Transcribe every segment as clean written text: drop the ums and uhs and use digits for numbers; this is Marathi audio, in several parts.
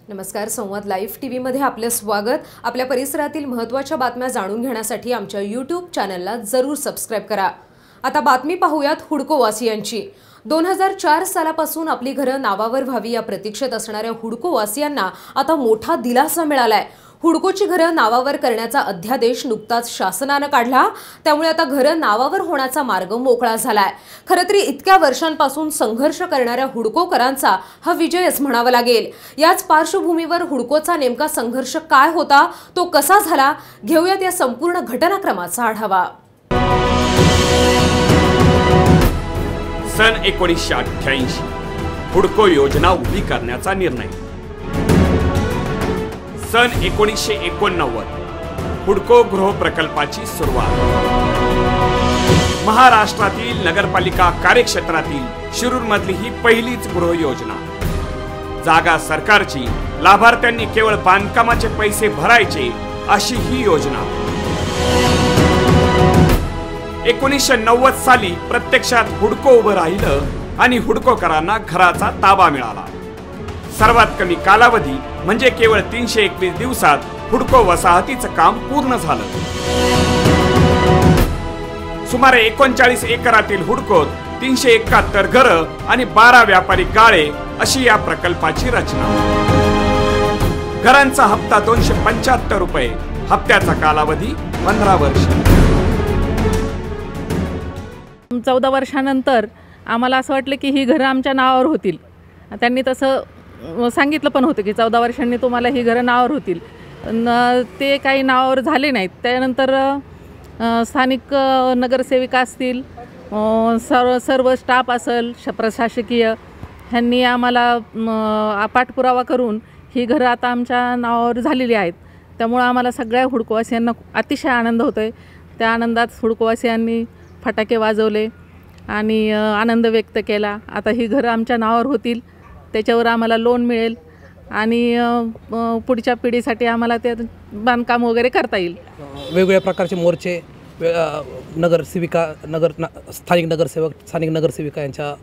नमस्कार, संवाद लाईव्ह टीव्हीमध्ये आपले स्वागत। आपल्या परिसरातील महत्त्वाच्या बातम्या जाणून घेण्यासाठी आमच्या YouTube चॅनलला जरूर सबस्क्राइब करा। आता बातमी पाहूयात हुडको वासियांची। 2004 सालापासून आपली घरं नावावर व्हावी या प्रतीक्षेत असणाऱ्या हुडको वासियांना आता मोठा दिलासा मिळालाय। हुडकोची घरं नावावर करण्याचा अध्यादेश नुकताच शासनाने काढला, त्यामुळे आता घरं नावावर होण्याचा मार्ग मोकळा झालाय। खरं तर इतक्या वर्षांपासून संघर्ष करणाऱ्या हुडकोकरांचा हा विजयच म्हणावा लागेल। याच पार्श्वभूमीवर हुडकोचा नेमका संघर्ष काय होता, तो कसा झाला, घेऊयात या संपूर्ण घटनाक्रमाचा आढावा। सन 1988 हुडको योजना उभी करण्याचा निर्णय। सन 1989 हुडको गृह प्रकल्पाची सुरुवात। महाराष्ट्रातील नगरपालिका कार्यक्षेत्रातील शिरूरमधली ही पहिलीच गृह योजना। जागा सरकारची, लाभार्थ्यांनी केवळ बांधकामाचे पैसे भरायचे अशी ही योजना। 1990 साली प्रत्यक्षात हुडको उभं राहिलं आणि हुडकोकरांना घराचा ताबा मिळाला। सर्वात कमी कालावधी म्हणजे केवळ 321 दिवसात हुडको वसाहतीचं काम पूर्ण झालं। सुमारे 39 एकरातील हुडकोत 371 घरं आणि 12 व्यापारी गाळे अशी या प्रकल्पाची रचना। घरांचा हप्ता 275 रुपये, हप्त्याचा कालावधी 15 वर्ष। 14 वर्षानंतर आम्हाला असं वाटलं की ही घरं आमच्या नावावर होतील। त्यांनी तसं सांगितलं पण होतं की 14 वर्षांनी तुम्हाला ही घरं नावावर होतील, ते काही नावावर झाले नाहीत। त्यानंतर स्थानिक नगरसेविका असतील, सर्व स्टाफ असेल, प्रशासकीय ह्यांनी आम्हाला पाठपुरावा करून ही घरं आता आमच्या नावावर झालेली आहेत। त्यामुळं आम्हाला सगळ्या हुडकोवासियांना अतिशय आनंद होतोय। त्या आनंदात हुडकोवासियांनी फटाके वाजवले आणि आनंद व्यक्त केला। आता ही घरं आमच्या नावावर होतील, त्याच्यावर आम्हाला लोन मिळेल आणि पुढच्या पिढीसाठी आम्हाला ते बांधकाम वगैरे करता येईल। वेगवेगळ्या प्रकारचे मोर्चे, नगरसेविका, स्थानिक नगरसेवक, स्थानिक नगरसेविका यांच्या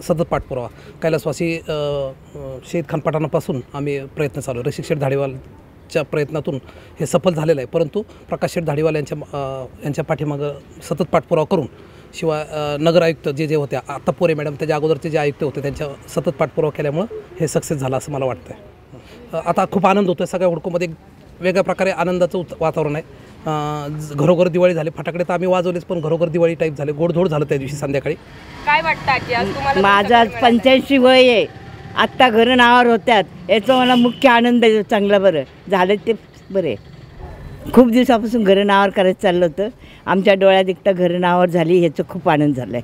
सतत पाठपुरावा, कैलासवासी शहीद खान पठाणापासून आम्ही प्रयत्न चालू। रसिक शेठ धाडीवालच्या प्रयत्नातून हे सफल झालेलं आहे, परंतु प्रकाश शेठ धाडीवाल यांच्या पाठीमागं सतत पाठपुरावा करून, शिवाय नगर आयुक्त जे होते, आता पोरे मॅडम त्याच्या अगोदरचे जे आयुक्त होते त्यांच्या सतत पाठपुरावा केल्यामुळं हे सक्सेस झालं असं मला वाटतं। आता खूप आनंद होतो आहे। सगळ्या हुडकोमध्ये वेगळ्या प्रकारे आनंदाचं वातावरण आहे। घरोघर दिवाळी झाली, फटाकडे तर आम्ही वाजवलेच, पण घरोघर दिवाळी टाईप झाले, गोडधोड झालं त्या दिवशी संध्याकाळी। काय वाटतं की आज तुम्हाला? माझा 85 वय आहे, आत्ता घरं नावावर होत्यात, याचा मला मुख्य आनंद आहे। चांगलं बरं झालं ते बरे। खूप दिवसापासून घरं नावावर करायचं चाललं होतं, आमच्या डोळ्यात एकटा घरं नावावर झाली, ह्याचं खूप आनंद झालाय।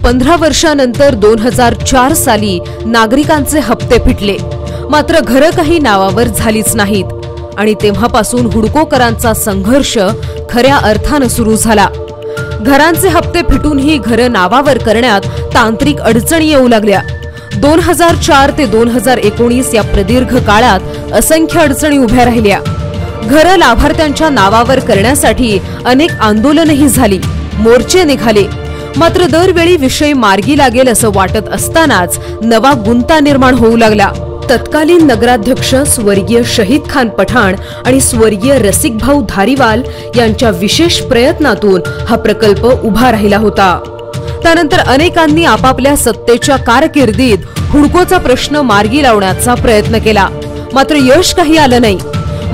15 वर्षानंतर 2004 साली नागरिकांचे हप्ते फिटले, मात्र घरं काही नावावर झालीच नाहीत आणि तेव्हापासून हुडकोकरांचा संघर्ष खऱ्या अर्थानं सुरू झाला। घरांचे हप्ते फिटून ही घरं नावावर करण्यात तांत्रिक अडचणी येऊ लागल्या। 2004 ते 2019 या प्रदीर्घ काळात असंख्य अडचणी उभ्या राहिल्या। घरं लाभार्थ्यांच्या नावावर करण्यासाठी अनेक आंदोलनही झाली, मोर्चे निघाले, मात्र दरवेळी विषय मार्गी लागेल असं वाटत असतानाच नवा गुंता निर्माण होऊ लागला। तत्कालीन नगराध्यक्ष स्वर्गीय शहीद खान पठाण आणि स्वर्गीय रसिकभाऊ धारीवाल यांच्या विशेष प्रयत्नातून हा प्रकल्प उभा राहिला होता। त्यानंतर अनेकांनी आपापल्या सत्तेच्या कारकिर्दीत हुडकोचा प्रश्न मार्गी लावण्याचा प्रयत्न केला, मात्र यश काही आलं नाही।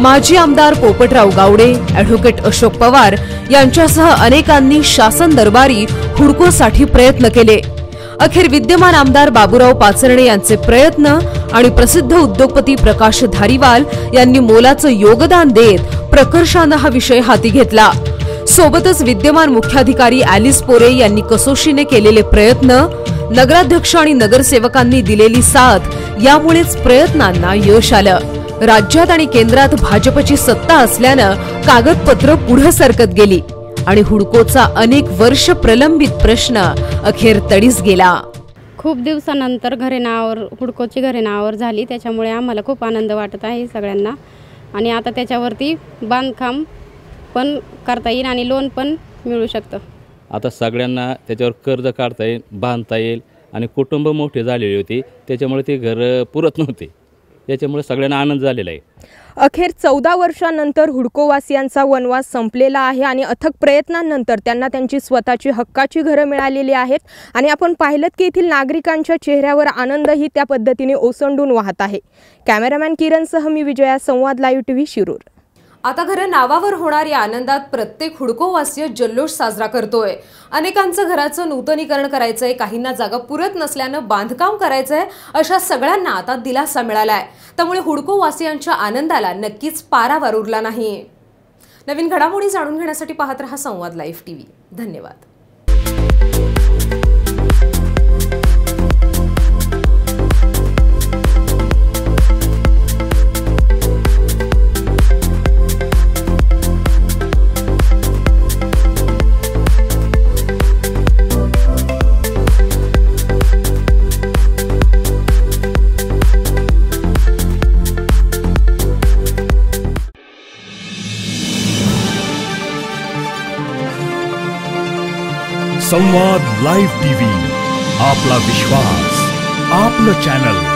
माजी आमदार पोपटराव गावडे, ॲडव्होकेट अशोक पवार यांच्यासह अनेकांनी शासन दरबारी हुडकोसाठी प्रयत्न केले। अखेर विद्यमान आमदार बाबूराव पाचरणे यांचे प्रयत्न आणि प्रसिद्ध उद्योगपती प्रकाश धारीवाल यांनी मोलाचं योगदान देत प्रकर्षानं हा विषय हाती घेतला। सोबतच विद्यमान मुख्याधिकारी ॲलिस पोरे यांनी कसोशीने केलेले प्रयत्न, नगराध्यक्ष आणि नगरसेवकांनी दिलेली साथ, यामुळेच प्रयत्नांना यश आलं। राज्यात आणि केंद्रात भाजपची सत्ता असल्यानं कागदपत्र पुढे सरकत गेली आणि हुडकोचा अनेक वर्ष प्रलंबित प्रश्न अखेर तडीस गेला। खूप दिवसानंतर हुडकोची घरे नावावर झाली, त्याच्यामुळे आम्हाला खूप आनंद वाटत आहे सगळ्यांना। आणि आता त्याच्यावरती बांधकाम पण करता येईल आणि लोन पण मिळू शकतं। आता सगळ्यांना त्याच्यावर कर्ज काढता येईल, बांधता येईल आणि कुटुंब मोठे झालेले होते, त्याच्यामुळे ते घर पुरत नव्हते। याच्यामुळे सगळ्यांना आनंद झालेला आहे. अखेर 14 वर्षांनंतर हुडकोवासियांचा वनवास संपलेला आहे आणि अथक प्रयत्नांनंतर त्यांना त्यांची स्वतःची हक्काची घरं मिळालेली आहेत आणि आपण पाहिलं की येथील नागरिकांच्या चेहऱ्यावर आनंदही त्या पद्धतीने ओसंडून वाहत आहे. कॅमेरामॅन किरणसह मी विजया, संवाद लाईव्ह टीव्ही, शिरूर. आता घरं नावावर होणाऱ्या आनंदात प्रत्येक हुडकोवासीय जल्लोष साजरा करतोय. अनेकांचं घराचं नूतनीकरण करायचंय, काहींना जागा पुरत नसल्यानं बांधकाम करायचंय. अशा सगळ्यांना आता दिलासा मिळालाय. त्यामुळे हुडकोवासियांच्या आनंदाला नक्कीच पारावार उरला नाही. नवीन घडामोडी जाणून घेण्यासाठी पाहत रहा संवाद लाईव्ह टीव्ही. धन्यवाद. संवाद लाईव्ह टीव्ही, आपला विश्वास, आपलं चॅनल.